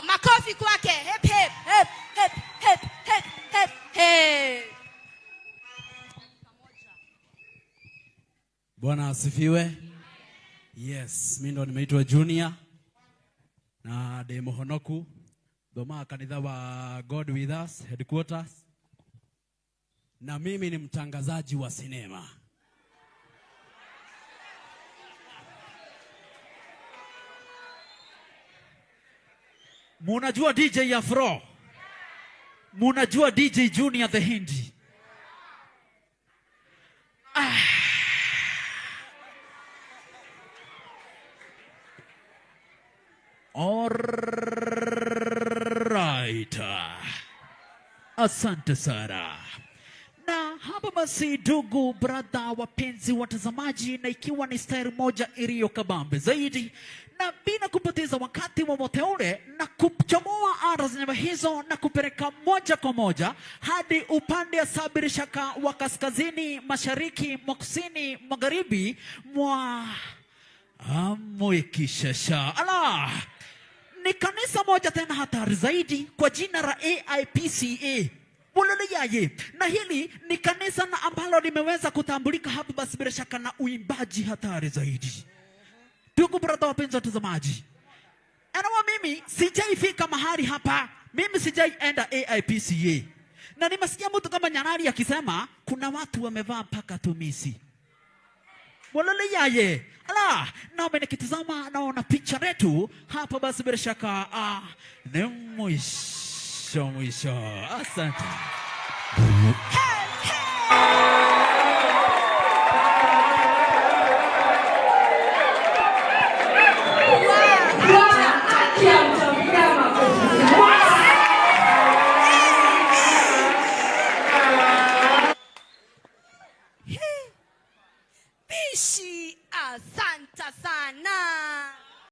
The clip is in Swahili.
makofi kwake. Hip hip hip hip hip hip hip hip. Bwana asifiwe. Yes, mimi ndo nimeitwa Junior na de Mohonoku, doma kanitha wa God with Us headquarters, na mimi ni mtangazaji wa sinema. Munajua DJ Afro? Munajua DJ Junior the Hindi? Alright. Asante sana. Na hapa basi ndugu brother wapenzi watazamaji, na ikiwa ni style moja iliyo kabambe zaidi, na bila kupoteza wakati wowote ule, na kuchomoa anga za nyama hizo na kupeleka moja kwa moja hadi upande wa Sabiri Shaka wa kaskazini mashariki mwa kusini magharibi mwa Moikishasha. Ni kanisa moja tena hatari zaidi kwa jina la AIPCA. Muleleyaye. Na hili ni kanisa na ambalo limeweza kutambulika hapa basi bila shaka na uimbaji hatari zaidi. Ndugu brother wapenzi watazamaji, anawa mimi sijaifika mahali hapa. Mimi sijaienda AIPCA. Na nimesikia mtu kama Nyarari akisema kuna watu wamevaa mpaka tumisi. Muleleyaye. Na umenekitizama naona picha letu hapa basi bila shaka ni mwisho. Asante. Bishi, asante sana.